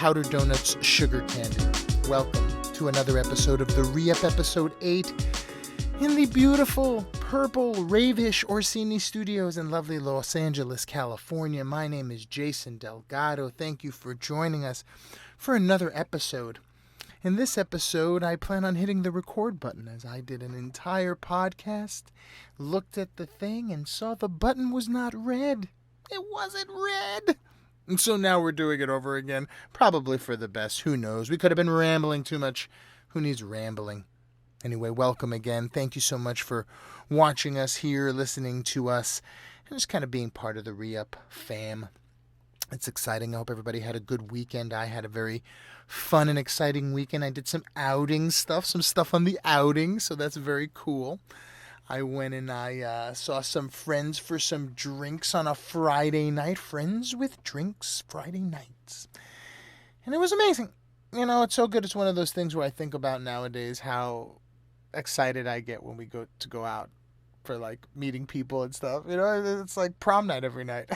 powdered donuts, sugar candy. Welcome to another episode of the ReUp episode 8 in the beautiful purple Ravish Orsini Studios in lovely Los Angeles, California. My name is Jason Delgado. Thank you for joining us for another episode. In this episode, I plan on hitting the record button as I did an entire podcast, looked at the thing, and saw the button was not red. It wasn't red. And so now we're doing it over again, probably for the best. Who knows? We could have been rambling too much. Who needs rambling? Anyway, welcome again. Thank you so much for watching us here, listening to us, and just kind of being part of the ReUp fam. It's exciting. I hope everybody had a good weekend. I had a very fun and exciting weekend. I did some outing stuff, some stuff on the outing, so that's very cool. I went and I saw some friends for some drinks on a Friday night. Friends with drinks Friday nights. And it was amazing. You know, it's so good. It's one of those things where I think about nowadays how excited I get when we go out for like meeting people and stuff. You know, it's like prom night every night.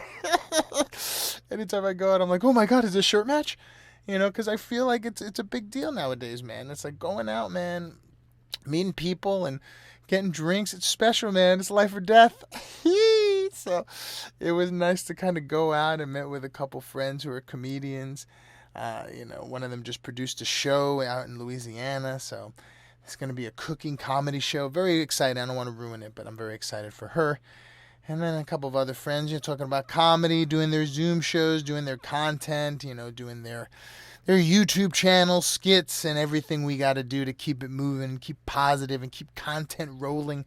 Anytime I go out, I'm like, oh my God, is this a shirt match? You know, because I feel like it's a big deal nowadays, man. It's like going out, man, meeting people and getting drinks. It's special, man. It's life or death. So it was nice to kind of go out and met with a couple friends who are comedians. You know, one of them just produced a show out in Louisiana, so it's going to be a cooking comedy show. Very excited. I don't want to ruin it, but I'm very excited for her. And then a couple of other friends, you know, talking about comedy, doing their Zoom shows, doing their content, you know, doing their YouTube channel, skits, and everything we got to do to keep it moving and keep positive and keep content rolling.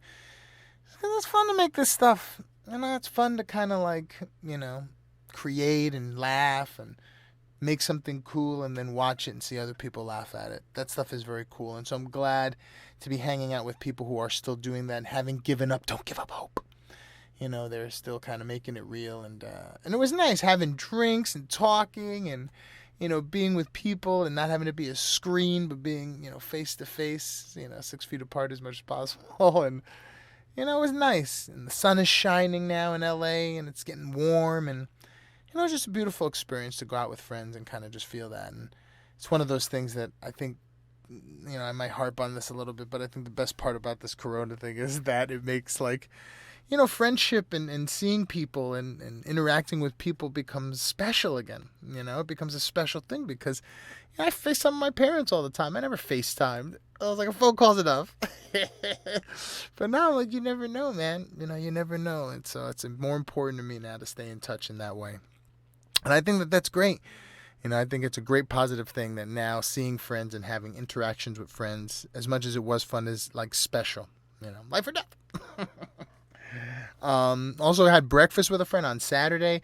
It's fun to make this stuff. You know, it's fun to kind of like, you know, create and laugh and make something cool and then watch it and see other people laugh at it. That stuff is very cool. And so I'm glad to be hanging out with people who are still doing that and haven't given up. Don't give up hope. You know, they're still kind of making it real. And it was nice having drinks and talking and, you know, being with people and not having to be a screen, but being, you know, face to face, you know, 6 feet apart as much as possible. And, you know, it was nice. And the sun is shining now in LA and it's getting warm. And, you know, it's just a beautiful experience to go out with friends and kind of just feel that. And it's one of those things that I think, you know, I might harp on this a little bit, but I think the best part about this Corona thing is that it makes like, you know, friendship and seeing people and interacting with people becomes special again. You know, it becomes a special thing because, you know, I FaceTime my parents all the time. I never FaceTimed. I was like, a phone call's enough. But now, like, you never know, man. You know, you never know. And so it's more important to me now to stay in touch in that way. And I think that that's great. You know, I think it's a great positive thing that now seeing friends and having interactions with friends, as much as it was fun, is like special. You know, life or death. Also had breakfast with a friend on Saturday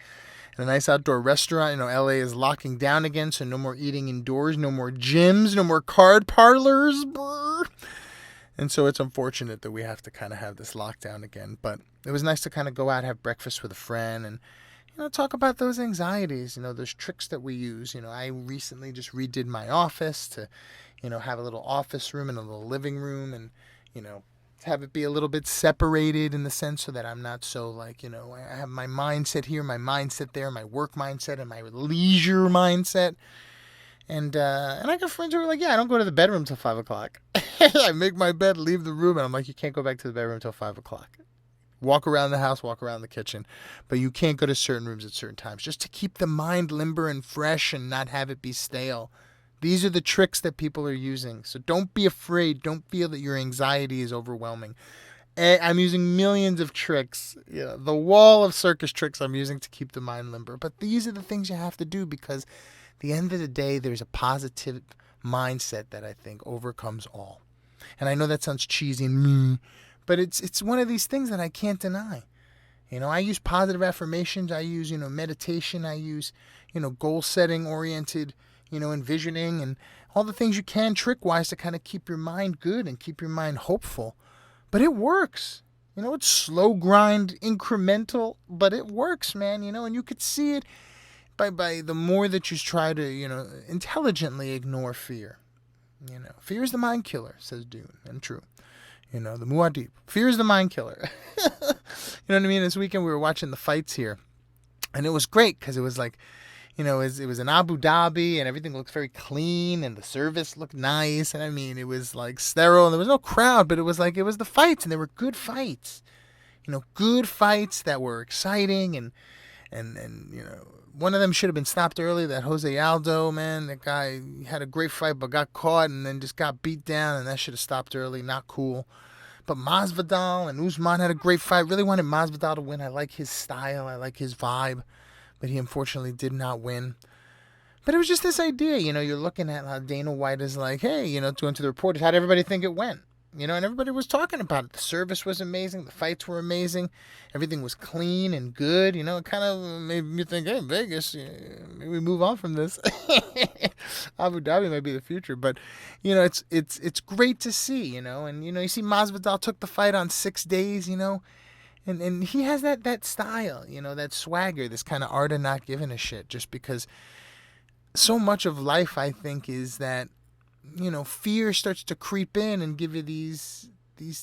in a nice outdoor restaurant. You know, LA is locking down again, so no more eating indoors, no more gyms, no more card parlors. Brr. And so it's unfortunate that we have to kind of have this lockdown again. But it was nice to kind of go out, have breakfast with a friend and, you know, talk about those anxieties, you know, those tricks that we use. You know, I recently just redid my office to, you know, have a little office room and a little living room and, you know, have it be a little bit separated in the sense so that I'm not so like, you know, I have my mindset here, my mindset there, my work mindset and my leisure mindset. And I got friends who are like, yeah, I don't go to the bedroom till 5 o'clock. I make my bed, leave the room. And I'm like, you can't go back to the bedroom till 5 o'clock. Walk around the house, walk around the kitchen. But you can't go to certain rooms at certain times just to keep the mind limber and fresh and not have it be stale. These are the tricks that people are using. So don't be afraid. Don't feel that your anxiety is overwhelming. I'm using millions of tricks. You know, the wall of circus tricks I'm using to keep the mind limber. But these are the things you have to do because at the end of the day, there's a positive mindset that I think overcomes all. And I know that sounds cheesy and mean, but it's one of these things that I can't deny. You know, I use positive affirmations. I use, you know, meditation. I use, you know, goal setting oriented, you know, envisioning and all the things you can trick-wise to kind of keep your mind good and keep your mind hopeful. But it works. You know, it's slow grind, incremental, but it works, man, you know, and you could see it by the more that you try to, you know, intelligently ignore fear. You know, fear is the mind killer, says Dune, and true. You know, the Muad'Dib. Fear is the mind killer. You know what I mean? This weekend we were watching the fights here, and it was great because it was like, it was in Abu Dhabi, and everything looked very clean, and the service looked nice, and I mean, it was like sterile, and there was no crowd, but it was the fights, and they were good fights. Good fights that were exciting, and one of them should have been stopped early. That Jose Aldo, man, that guy had a great fight, but got caught and then just got beat down, and that should have stopped early. Not cool. But Masvidal and Usman had a great fight. Really wanted Masvidal to win. I like his style. I like his vibe. But he unfortunately did not win. But it was just this idea, you're looking at how Dana White is like, hey, going to the reporters, how did everybody think it went? And everybody was talking about it. The service was amazing. The fights were amazing. Everything was clean and good. It kind of made me think, hey, Vegas, maybe we move on from this. Abu Dhabi might be the future. But, it's great to see, And, you see Masvidal took the fight on 6 days, And he has that style, that swagger, this kind of art of not giving a shit. Just because so much of life, I think, is that, fear starts to creep in and give you these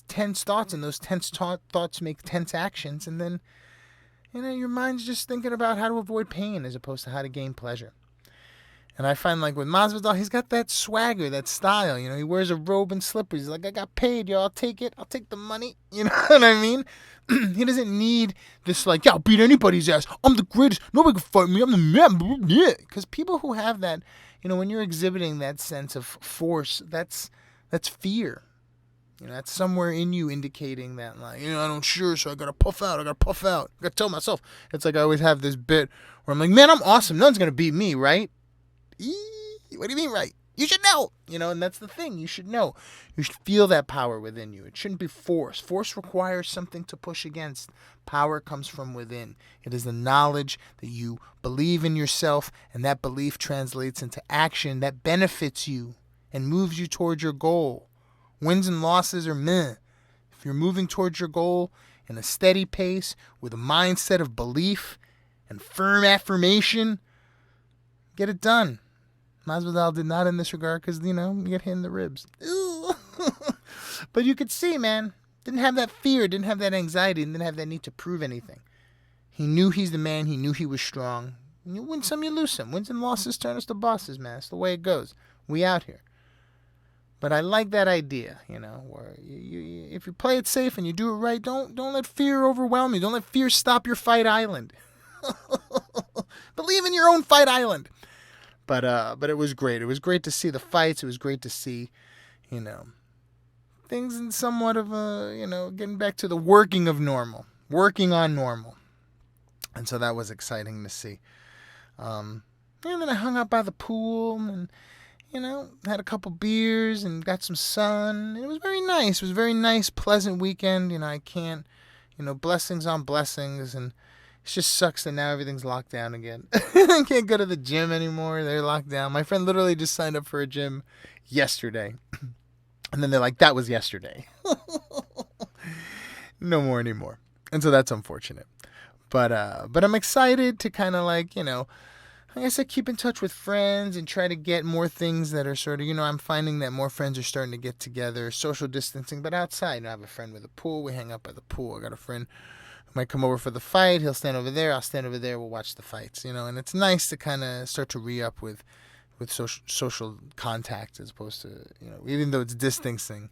tense thoughts, and those tense thoughts make tense actions, and then, your mind's just thinking about how to avoid pain as opposed to how to gain pleasure. And I find, like, with Masvidal, he's got that swagger, that style, he wears a robe and slippers. He's like, I got paid, yo, I'll take it. I'll take the money. You know what I mean? He doesn't need this, like, yeah, I'll beat anybody's ass. I'm the greatest. Nobody can fight me. I'm the man. Because people who have that, when you're exhibiting that sense of force, that's fear. That's somewhere in you indicating that, like, I don't sure, so I got to puff out. I got to tell myself. It's like I always have this bit where I'm like, man, I'm awesome. No one's going to beat me, right? What do you mean, right? You should know, and that's the thing. You should know. You should feel that power within you. It shouldn't be force. Force requires something to push against. Power comes from within. It is the knowledge that you believe in yourself, and that belief translates into action that benefits you and moves you towards your goal. Wins and losses are meh. If you're moving towards your goal in a steady pace with a mindset of belief and firm affirmation, get it done. Masvidal did not in this regard because, you get hit in the ribs. But you could see, man, didn't have that fear, didn't have that anxiety, didn't have that need to prove anything. He knew he's the man. He knew he was strong. You win some, you lose some. Wins and losses turn us to bosses, man. That's the way it goes. We out here. But I like that idea, where you if you play it safe and you do it right, don't let fear overwhelm you. Don't let fear stop your fight island. Believe in your own fight island. But it was great. It was great to see the fights. It was great to see, things in somewhat of a, getting back to the working on normal. And so that was exciting to see. And then I hung out by the pool and, had a couple beers and got some sun. It was very nice. It was a very nice, pleasant weekend. I can't, blessings on blessings, and it just sucks that now everything's locked down again. I can't go to the gym anymore. They're locked down. My friend literally just signed up for a gym yesterday. And then they're like, that was yesterday. No more anymore. And so that's unfortunate. But I'm excited to kind of like I said, keep in touch with friends and try to get more things that are sort of, I'm finding that more friends are starting to get together, social distancing, but outside. I have a friend with a pool. We hang out by the pool. I got a friend might come over for the fight. He'll stand over there. I'll stand over there. We'll watch the fights, and it's nice to kind of start to re-up with social contact as opposed to, even though it's distancing,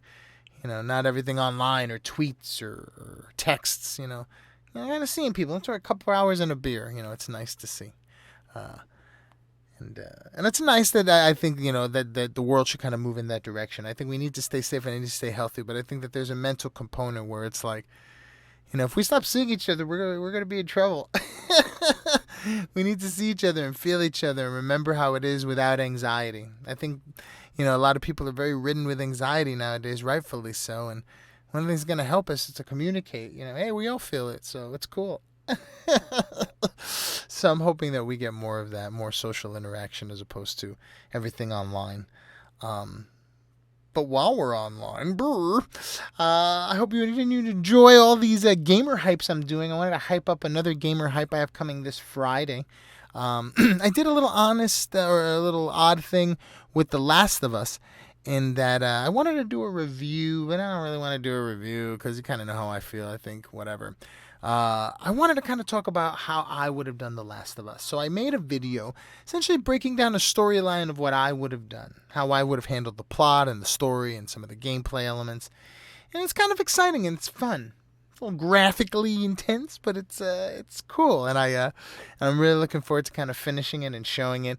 not everything online or tweets or texts, I'm kind of seeing people. After a couple hours and a beer, it's nice to see. And it's nice that I think, that the world should kind of move in that direction. I think we need to stay safe and I need to stay healthy, but I think that there's a mental component where it's like, if we stop seeing each other, we're gonna be in trouble. We need to see each other and feel each other and remember how it is without anxiety. I think, a lot of people are very ridden with anxiety nowadays, rightfully so. And one of the things that's gonna help us is to communicate. Hey, we all feel it, so it's cool. So I'm hoping that we get more of that, more social interaction as opposed to everything online. But while we're online, I hope you enjoy all these gamer hypes I'm doing. I wanted to hype up another gamer hype I have coming this Friday. I did a little a little odd thing with The Last of Us in that I wanted to do a review, but I don't really want to do a review because you kind of know how I feel, I think, whatever. I wanted to kind of talk about how I would have done The Last of Us. So I made a video essentially breaking down a storyline of what I would have done, how I would have handled the plot and the story and some of the gameplay elements. And it's kind of exciting and it's fun. It's a little graphically intense, but it's cool. And I'm really looking forward to kind of finishing it and showing it.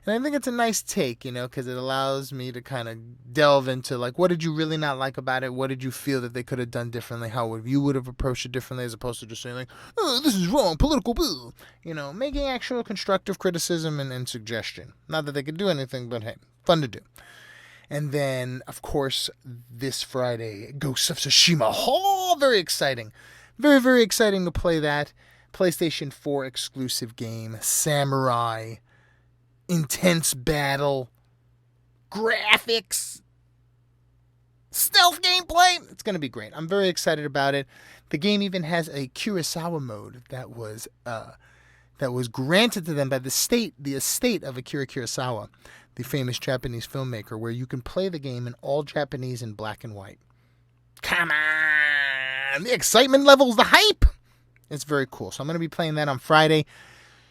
And I think it's a nice take, because it allows me to kind of delve into, like, what did you really not like about it? What did you feel that they could have done differently? How you would have approached it differently, as opposed to just saying, like, oh, this is wrong, political boo. Making actual constructive criticism and suggestion. Not that they could do anything, but hey, fun to do. And then, of course, this Friday, Ghost of Tsushima. Oh, very exciting. Very, very exciting to play that. PlayStation 4 exclusive game, Samurai. Intense battle, graphics, stealth gameplay. It's going to be great. I'm very excited about it. The game even has a Kurosawa mode that was granted to them by the estate of Akira Kurosawa, the famous Japanese filmmaker, where you can play the game in all Japanese in black and white. Come on! The excitement levels, the hype! It's very cool. So I'm going to be playing that on Friday.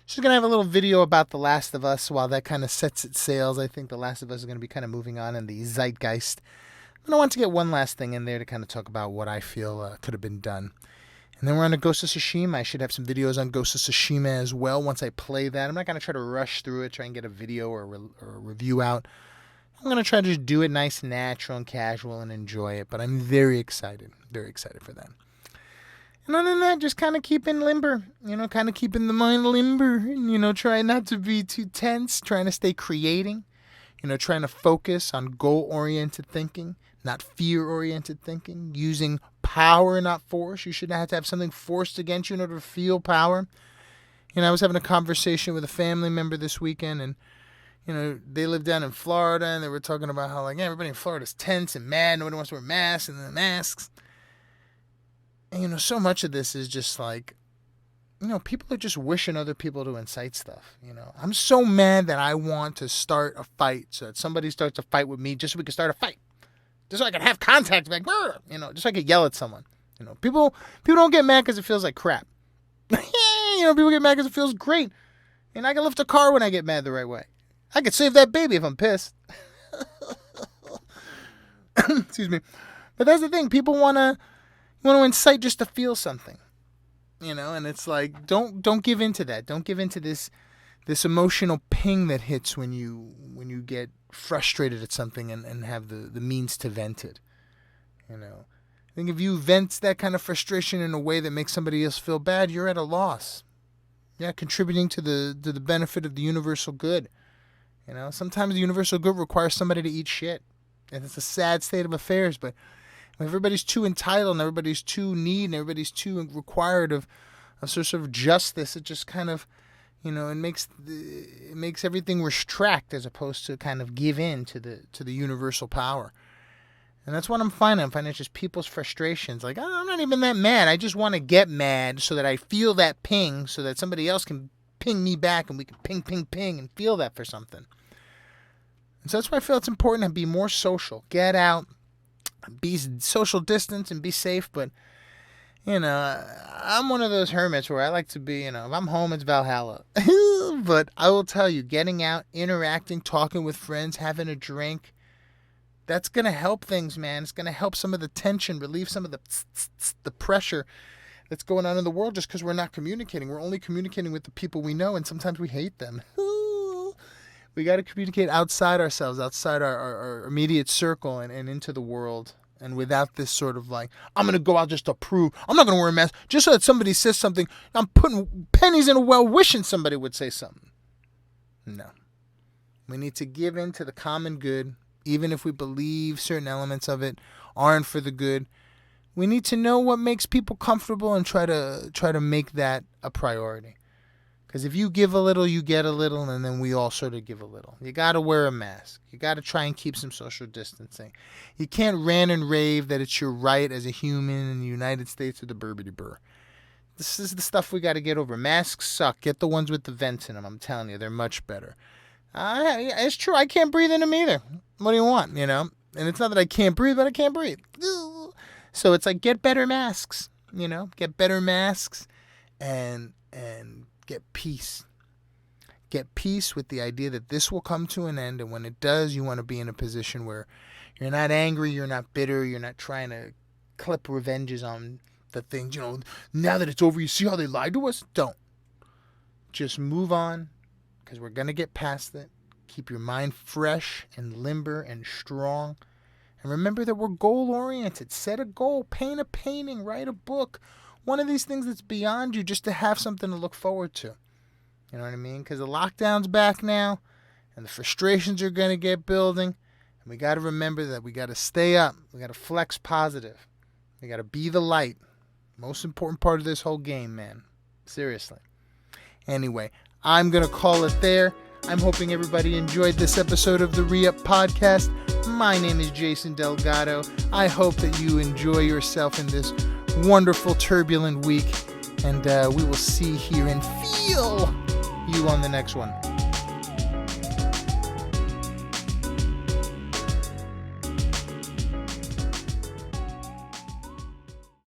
Just going to have a little video about The Last of Us while that kind of sets its sails. I think The Last of Us is going to be kind of moving on in the zeitgeist. But I want to get one last thing in there to kind of talk about what I feel could have been done. And then we're on to Ghost of Tsushima. I should have some videos on Ghost of Tsushima as well once I play that. I'm not going to try to rush through it, try and get a video or a review out. I'm going to try to just do it nice and natural and casual and enjoy it. But I'm very excited for that. And other than that, just kind of keeping limber, kind of keeping the mind limber, and, trying not to be too tense, trying to stay creating, trying to focus on goal-oriented thinking, not fear-oriented thinking, using power, not force. You shouldn't have to have something forced against you in order to feel power. I was having a conversation with a family member this weekend, and, they live down in Florida, and they were talking about how, like, everybody in Florida is tense and mad, nobody wants to wear masks, and the masks. And, so much of this is just like, people are just wishing other people to incite stuff, I'm so mad that I want to start a fight so that somebody starts a fight with me just so we can start a fight. Just so I can have contact, like, just so I can yell at someone. People don't get mad because it feels like crap. People get mad because it feels great. And I can lift a car when I get mad the right way. I could save that baby if I'm pissed. Excuse me. But that's the thing. People want to incite just to feel something, and it's like, don't give into that. Don't give into this emotional ping that hits when you get frustrated at something and have the means to vent it. I think if you vent that kind of frustration in a way that makes somebody else feel bad, you're at a loss. You're not contributing to the benefit of the universal good. Sometimes the universal good requires somebody to eat shit, and it's a sad state of affairs, but everybody's too entitled and everybody's too needy and everybody's too required of sort of justice. It just kind of, it makes everything restrict as opposed to kind of give in to the universal power. And that's what I'm finding. I'm finding it's just people's frustrations. Like, I'm not even that mad. I just want to get mad so that I feel that ping so that somebody else can ping me back and we can ping, ping, ping and feel that for something. And so that's why I feel it's important to be more social. Get out. Be social distance and be safe, but I'm one of those hermits where I like to be, if I'm home, it's Valhalla. But I will tell you, getting out, interacting, talking with friends, having a drink, that's going to help things, man. It's going to help some of the tension, relieve some of the pressure that's going on in the world just because we're not communicating. We're only communicating with the people we know, and sometimes we hate them. We got to communicate outside ourselves, outside our immediate circle and into the world. And without this sort of like, I'm going to go out just to prove, I'm not going to wear a mask just so that somebody says something. I'm putting pennies in a well wishing somebody would say something. No. We need to give in to the common good, even if we believe certain elements of it aren't for the good. We need to know what makes people comfortable and try to make that a priority. Because if you give a little, you get a little, and then we all sort of give a little. You got to wear a mask. You got to try and keep some social distancing. You can't rant and rave that it's your right as a human in the United States or the burbity-burr. This is the stuff we got to get over. Masks suck. Get the ones with the vents in them. I'm telling you, they're much better. It's true. I can't breathe in them either. What do you want, And it's not that I can't breathe, but I can't breathe. So it's like, get better masks. get better masks, and get peace. Get peace with the idea that this will come to an end, and when it does, you want to be in a position where you're not angry, you're not bitter, you're not trying to clip revenges on the things, now that it's over, you see how they lied to us? Don't. Just move on, because we're going to get past it. Keep your mind fresh and limber and strong. And remember that we're goal-oriented. Set a goal. Paint a painting. Write a book. One of these things that's beyond you, just to have something to look forward to. You know what I mean? Because the lockdown's back now, and the frustrations are going to get building. And we got to remember that we got to stay up. We got to flex positive. We got to be the light. Most important part of this whole game, man. Seriously. Anyway, I'm going to call it there. I'm hoping everybody enjoyed this episode of the ReUp podcast. My name is Jason Delgado. I hope that you enjoy yourself in this wonderful, turbulent week. And we will see, hear, and feel you on the next one.